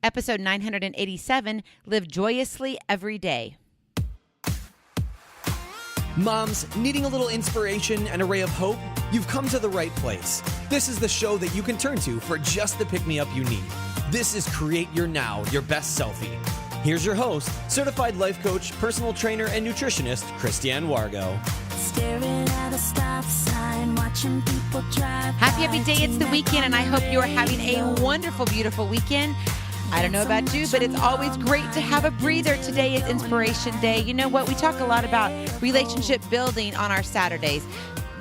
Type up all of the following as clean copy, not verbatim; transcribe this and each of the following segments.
episode 987, Live Joyously Every Day. Moms, needing a little inspiration and a ray of hope? You've come to the right place. This is the show that you can turn to for just the pick-me-up you need. This is Create Your Now, Your Best Selfie. Here's your host, certified life coach, personal trainer, and nutritionist, Christiane Wargo. Staring at a stop sign, watching people drive. Happy day. It's the weekend, and I hope you are having a wonderful, beautiful weekend. I don't know about you, but it's always great to have a breather. Today is Inspiration Day. You know what? We talk a lot about relationship building on our Saturdays,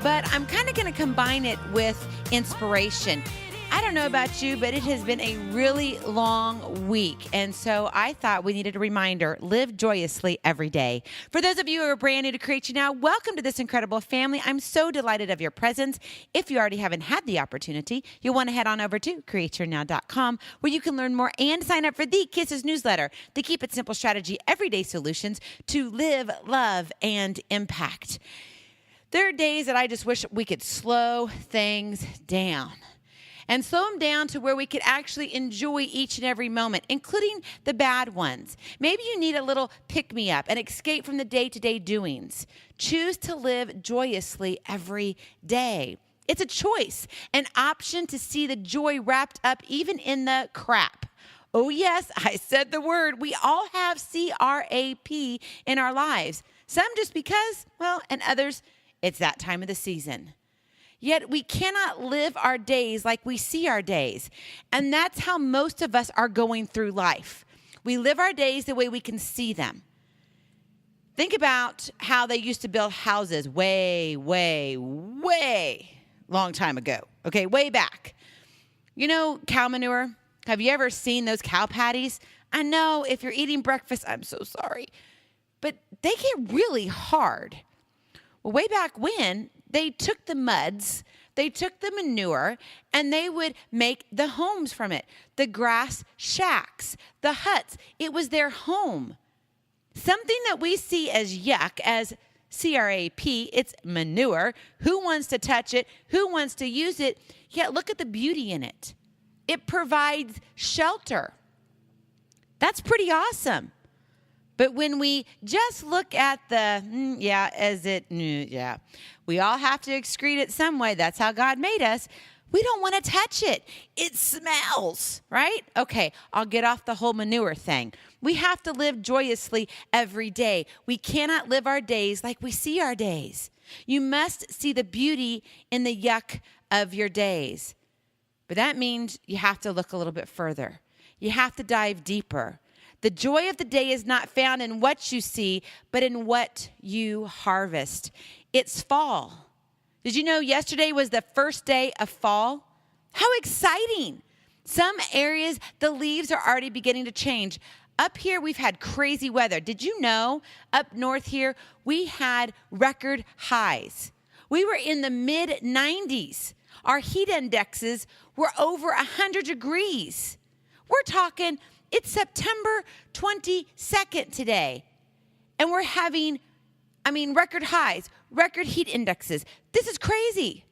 but I'm kind of going to combine it with inspiration. I don't know about you, but it has been a really long week. And so I thought we needed a reminder, live joyously every day. For those of you who are brand new to Create You Now, welcome to this incredible family. I'm so delighted of your presence. If you already haven't had the opportunity, you'll want to head on over to createyournow.com where you can learn more and sign up for the K.I.S.S newsletter, the Keep It Simple Strategy Everyday Solutions to live, love, and impact. There are days that I just wish we could slow things down. And slow them down to where we could actually enjoy each and every moment, including the bad ones. Maybe you need a little pick-me-up, an escape from the day-to-day doings. Choose to live joyously every day. It's a choice, an option to see the joy wrapped up even in the crap. Oh yes, I said the word. We all have C-R-A-P in our lives. Some just because, well, and others, it's that time of the season. Yet we cannot live our days like we see our days. And that's how most of us are going through life. We live our days the way we can see them. Think about how they used to build houses way long time ago. Okay, way back. You know, cow manure? Have you ever seen those cow patties? I know if you're eating breakfast, I'm so sorry. But they get really hard. Well, way back when, they took the muds, they took the manure, and they would make the homes from it. The grass shacks, the huts. It was their home. Something that we see as yuck, as C-R-A-P, it's manure. Who wants to touch it? Who wants to use it? Yet look at the beauty in it. It provides shelter. That's pretty awesome. But when we just look at we all have to excrete it some way. That's how God made us. We don't want to touch it. It smells, right? Okay, I'll get off the whole manure thing. We have to live joyously every day. We cannot live our days like we see our days. You must see the beauty in the yuck of your days. But that means you have to look a little bit further. You have to dive deeper. The joy of the day is not found in what you see, but in what you harvest. It's fall. Did you know yesterday was the first day of fall? How exciting. Some areas, the leaves are already beginning to change. Up here, we've had crazy weather. Did you know up north here, we had record highs? We were in the mid-90s. Our heat indexes were over 100 degrees. We're talking... It's September 22nd today, and we're having, record highs, record heat indexes. This is crazy.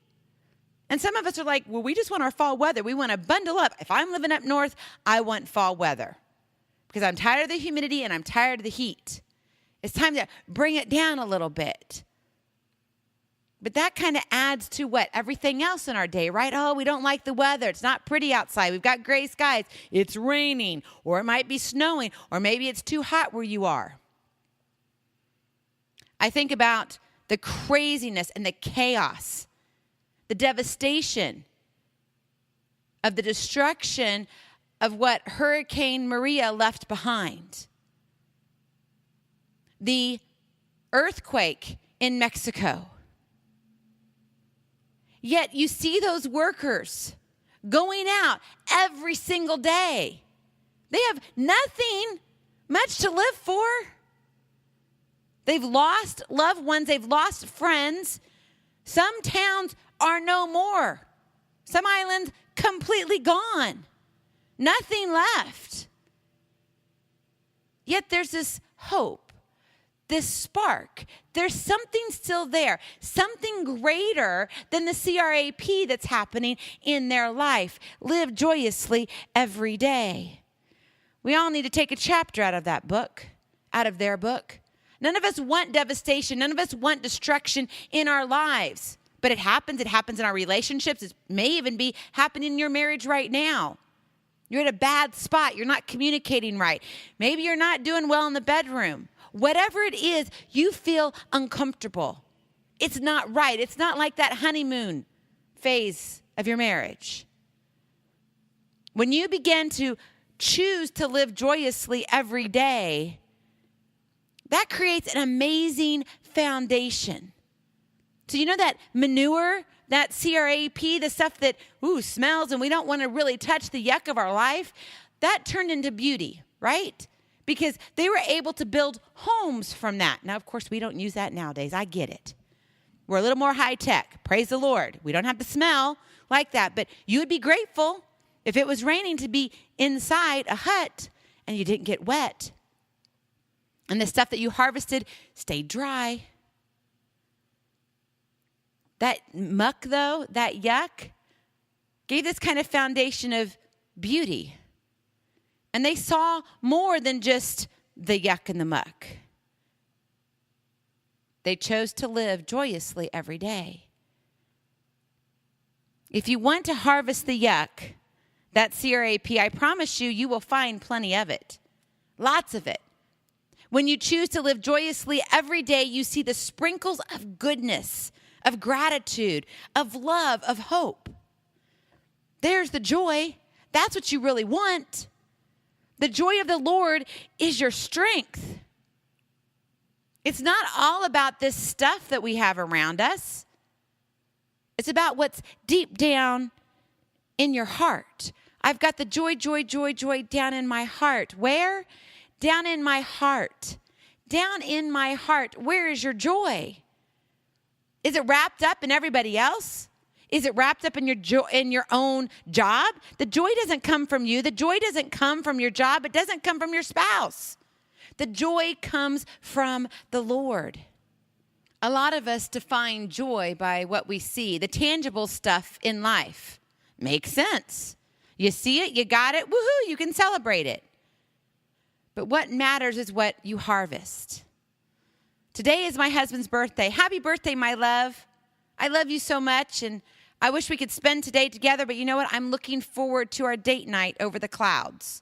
And some of us are like, well, we just want our fall weather. We want to bundle up. If I'm living up north, I want fall weather because I'm tired of the humidity and I'm tired of the heat. It's time to bring it down a little bit. But that kind of adds to what? Everything else in our day, right? Oh, we don't like the weather. It's not pretty outside. We've got gray skies. It's raining, or it might be snowing, or maybe it's too hot where you are. I think about the craziness and the chaos, the devastation of the destruction of what Hurricane Maria left behind. The earthquake in Mexico. Yet you see those workers going out every single day. They have nothing much to live for. They've lost loved ones. They've lost friends. Some towns are no more. Some islands completely gone. Nothing left. Yet there's this hope, this spark. There's something still there, something greater than the CRAP that's happening in their life. Live joyously every day. We all need to take a chapter out of that book, out of their book. None of us want devastation. None of us want destruction in our lives. But it happens. It happens in our relationships. It may even be happening in your marriage right now. You're at a bad spot. You're not communicating right. Maybe you're not doing well in the bedroom. Whatever it is, you feel uncomfortable. It's not right. It's not like that honeymoon phase of your marriage. When you begin to choose to live joyously every day, that creates an amazing foundation. So you know that manure, that CRAP, the stuff that smells and we don't want to really touch the yuck of our life, that turned into beauty, right? Because they were able to build homes from that. Now, of course, we don't use that nowadays. I get it. We're a little more high tech. Praise the Lord. We don't have to smell like that. But you would be grateful if it was raining to be inside a hut and you didn't get wet. And the stuff that you harvested stayed dry. That muck, though, that yuck, gave this kind of foundation of beauty. And they saw more than just the yuck and the muck. They chose to live joyously every day. If you want to harvest the yuck, that CRAP, I promise you, you will find plenty of it. Lots of it. When you choose to live joyously every day, you see the sprinkles of goodness, of gratitude, of love, of hope. There's the joy. That's what you really want. The joy of the Lord is your strength. It's not all about this stuff that we have around us. It's about what's deep down in your heart. I've got the joy, joy, joy, joy down in my heart. Where? Down in my heart. Down in my heart. Where is your joy? Is it wrapped up in everybody else? Is it wrapped up in your own job? The joy doesn't come from you. The joy doesn't come from your job. It doesn't come from your spouse. The joy comes from the Lord. A lot of us define joy by what we see, the tangible stuff in life. Makes sense. You see it, you got it, woohoo, you can celebrate it. But what matters is what you harvest. Today is my husband's birthday. Happy birthday, my love. I love you so much, and I wish we could spend today together, but you know what? I'm looking forward to our date night over the clouds.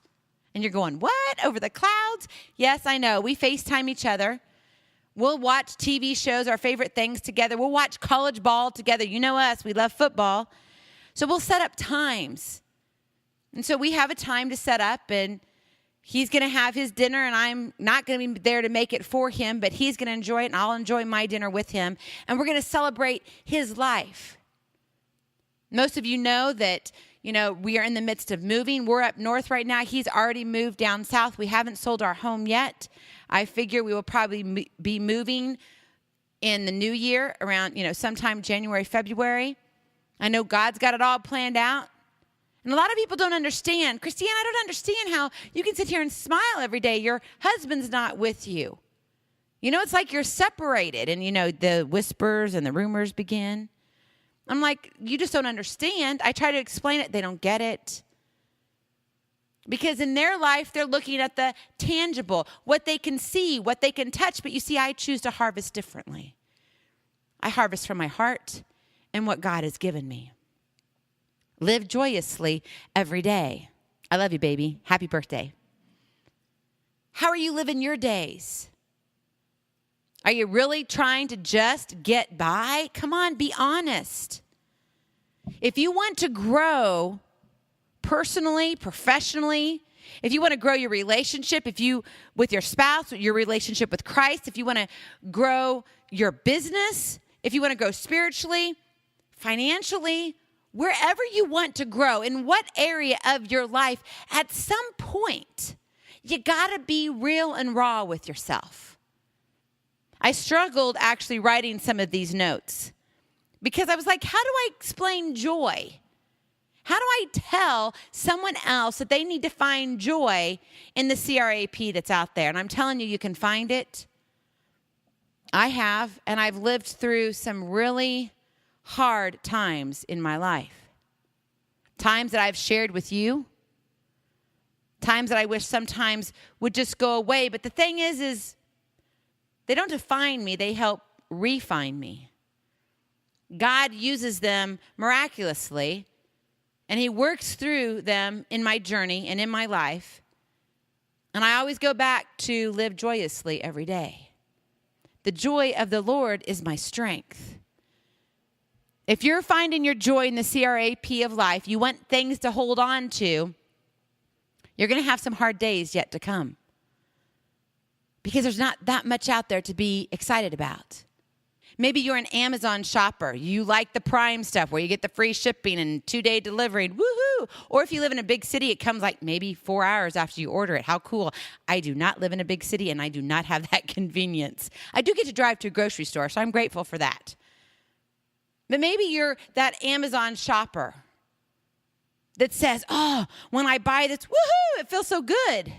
And you're going, what? Over the clouds? Yes, I know. We FaceTime each other. We'll watch TV shows, our favorite things together. We'll watch college ball together. You know us. We love football. So we'll set up times. And so we have a time to set up, and he's going to have his dinner, and I'm not going to be there to make it for him, but he's going to enjoy it, and I'll enjoy my dinner with him. And we're going to celebrate his life. Most of you know that, we are in the midst of moving. We're up north right now. He's already moved down south. We haven't sold our home yet. I figure we will probably be moving in the new year around, sometime January, February. I know God's got it all planned out. And a lot of people don't understand. Christine, I don't understand how you can sit here and smile every day. Your husband's not with you. It's like you're separated and, the whispers and the rumors begin. I'm like, you just don't understand. I try to explain it. They don't get it. Because in their life, they're looking at the tangible, what they can see, what they can touch. But you see, I choose to harvest differently. I harvest from my heart and what God has given me. Live joyously every day. I love you, baby. Happy birthday. How are you living your days? Are you really trying to just get by? Come on, be honest. If you want to grow personally, professionally, if you want to grow your relationship, with your spouse, your relationship with Christ, if you want to grow your business, if you want to grow spiritually, financially, wherever you want to grow, in what area of your life, at some point, you got to be real and raw with yourself. I struggled actually writing some of these notes because I was like, how do I explain joy? How do I tell someone else that they need to find joy in the CRAP that's out there? And I'm telling you, you can find it. I have, and I've lived through some really hard times in my life. Times that I've shared with you. times that I wish sometimes would just go away. But the thing is they don't define me. They help refine me. God uses them miraculously, and he works through them in my journey and in my life. And I always go back to live joyously every day. The joy of the Lord is my strength. If you're finding your joy in the CRAP of life, you want things to hold on to, you're going to have some hard days yet to come. Because there's not that much out there to be excited about. Maybe you're an Amazon shopper. You like the Prime stuff where you get the free shipping and 2-day delivery. Woohoo! Or if you live in a big city, it comes like maybe 4 hours after you order it. How cool. I do not live in a big city, and I do not have that convenience. I do get to drive to a grocery store, so I'm grateful for that. But maybe you're that Amazon shopper that says, oh, when I buy this, woohoo, it feels so good.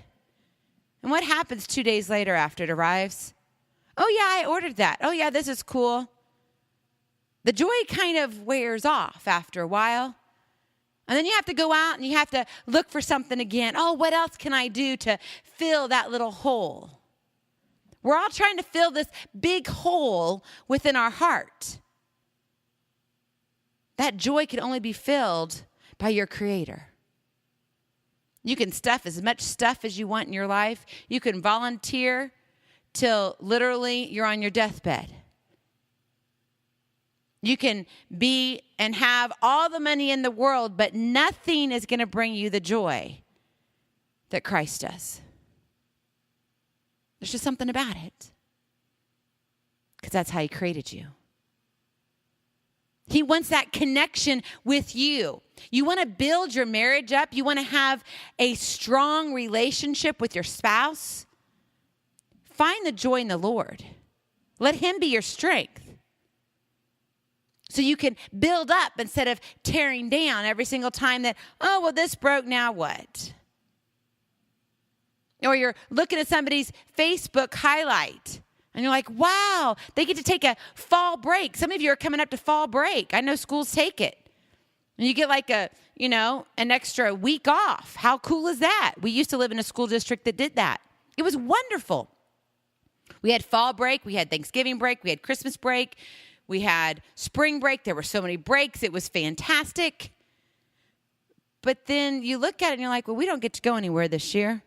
And what happens 2 days later after it arrives? Oh, yeah, I ordered that. Oh, yeah, this is cool. The joy kind of wears off after a while. And then you have to go out and you have to look for something again. Oh, what else can I do to fill that little hole? We're all trying to fill this big hole within our heart. That joy can only be filled by your Creator. You can stuff as much stuff as you want in your life. You can volunteer till literally you're on your deathbed. You can be and have all the money in the world, but nothing is going to bring you the joy that Christ does. There's just something about it. Because that's how he created you. He wants that connection with you. You want to build your marriage up. You want to have a strong relationship with your spouse. Find the joy in the Lord. Let him be your strength. So you can build up instead of tearing down every single time that, oh, well, this broke, now what? Or you're looking at somebody's Facebook highlight and you're like, wow, they get to take a fall break. Some of you are coming up to fall break. I know schools take it. And you get like an extra week off. How cool is that? We used to live in a school district that did that. It was wonderful. We had fall break, we had Thanksgiving break, we had Christmas break, we had spring break. There were so many breaks. It was fantastic. But then you look at it and you're like, well, we don't get to go anywhere this year.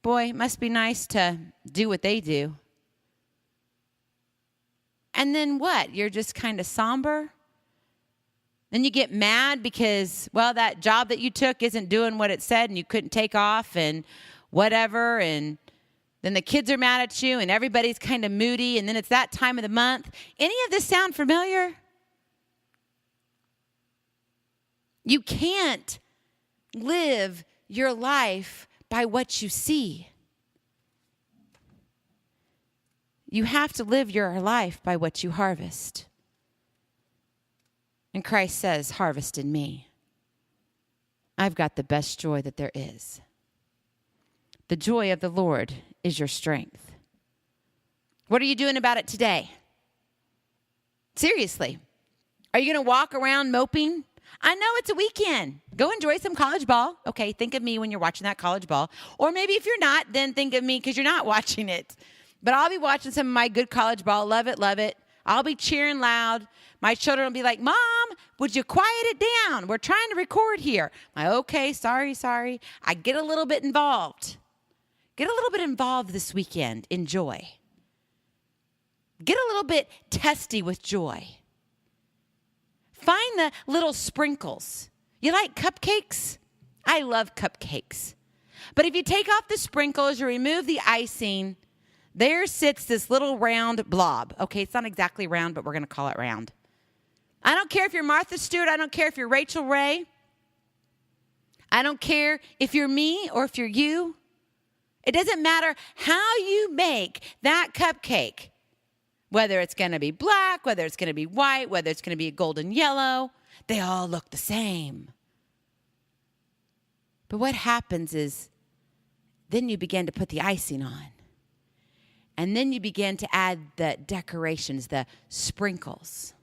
Boy, it must be nice to do what they do. And then what? You're just kind of somber? Then you get mad because, well, that job that you took isn't doing what it said and you couldn't take off and whatever, and then the kids are mad at you and everybody's kind of moody, and then it's that time of the month. Any of this sound familiar? You can't live your life by what you see. You have to live your life by what you harvest. And Christ says, harvest in me. I've got the best joy that there is. The joy of the Lord is your strength. What are you doing about it today? Seriously. Are you going to walk around moping? I know it's a weekend. Go enjoy some college ball. Okay, think of me when you're watching that college ball. Or maybe if you're not, then think of me because you're not watching it. But I'll be watching some of my good college ball. Love it, love it. I'll be cheering loud. My children will be like, Mom, would you quiet it down? We're trying to record here. Okay, sorry. I get a little bit involved. Get a little bit involved this weekend in joy. Get a little bit testy with joy. Find the little sprinkles. You like cupcakes? I love cupcakes. But if you take off the sprinkles, you remove the icing, there sits this little round blob. Okay, it's not exactly round, but we're going to call it round. I don't care if you're Martha Stewart. I don't care if you're Rachel Ray. I don't care if you're me or if you're you. It doesn't matter how you make that cupcake, whether it's going to be black, whether it's going to be white, whether it's going to be a golden yellow. They all look the same. But what happens is then you begin to put the icing on. And then you begin to add the decorations, the sprinkles.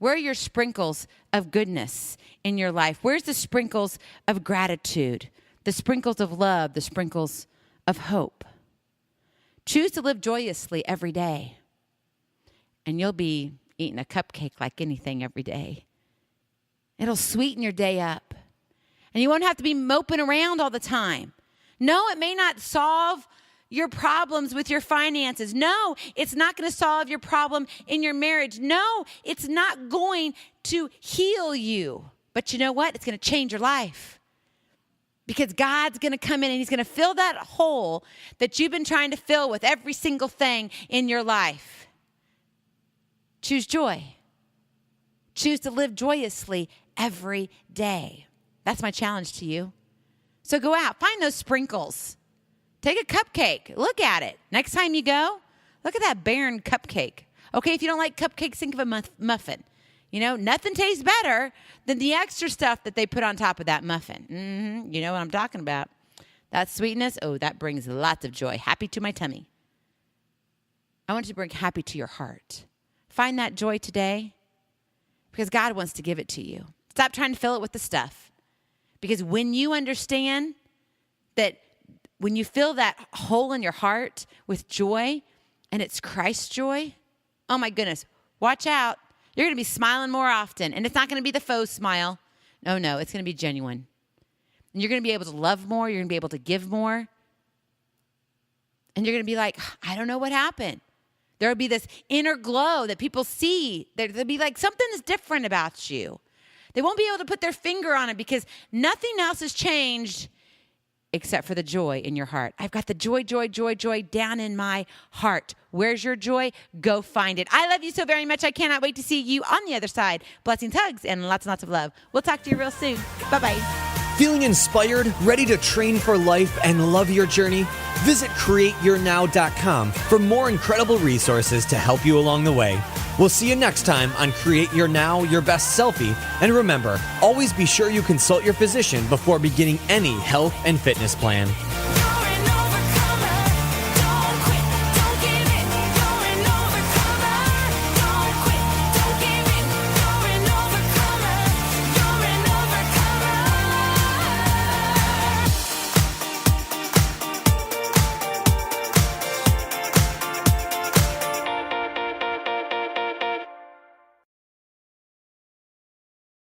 Where are your sprinkles of goodness in your life? Where's the sprinkles of gratitude, the sprinkles of love, the sprinkles of hope? Choose to live joyously every day, and you'll be eating a cupcake like anything every day. It'll sweeten your day up, and you won't have to be moping around all the time. No, it may not solve your problems with your finances. No, it's not going to solve your problem in your marriage. No, it's not going to heal you. But you know what? It's going to change your life. Because God's going to come in and he's going to fill that hole that you've been trying to fill with every single thing in your life. Choose joy. Choose to live joyously every day. That's my challenge to you. So go out, find those sprinkles. Take a cupcake. Look at it. Next time you go, look at that barren cupcake. Okay, if you don't like cupcakes, think of a muffin. You know, nothing tastes better than the extra stuff that they put on top of that muffin. You know what I'm talking about. That sweetness, oh, that brings lots of joy. Happy to my tummy. I want you to bring happy to your heart. Find that joy today because God wants to give it to you. Stop trying to fill it with the stuff. Because when you understand that when you fill that hole in your heart with joy and it's Christ's joy, oh my goodness, watch out. You're going to be smiling more often. And it's not going to be the faux smile. No, it's going to be genuine. And you're going to be able to love more. You're going to be able to give more. And you're going to be like, I don't know what happened. There will be this inner glow that people see. There'll be like something is different about you. They won't be able to put their finger on it because nothing else has changed except for the joy in your heart. I've got the joy down in my heart. Where's your joy? Go find it. I love you so very much. I cannot wait to see you on the other side. Blessings, hugs, and lots and lots of love. We'll talk to you real soon. Bye-bye. Feeling inspired, ready to train for life and love your journey? Visit CreateYourNow.com for more incredible resources to help you along the way. We'll see you next time on Create Your Now, Your Best Selfie. And remember, always be sure you consult your physician before beginning any health and fitness plan.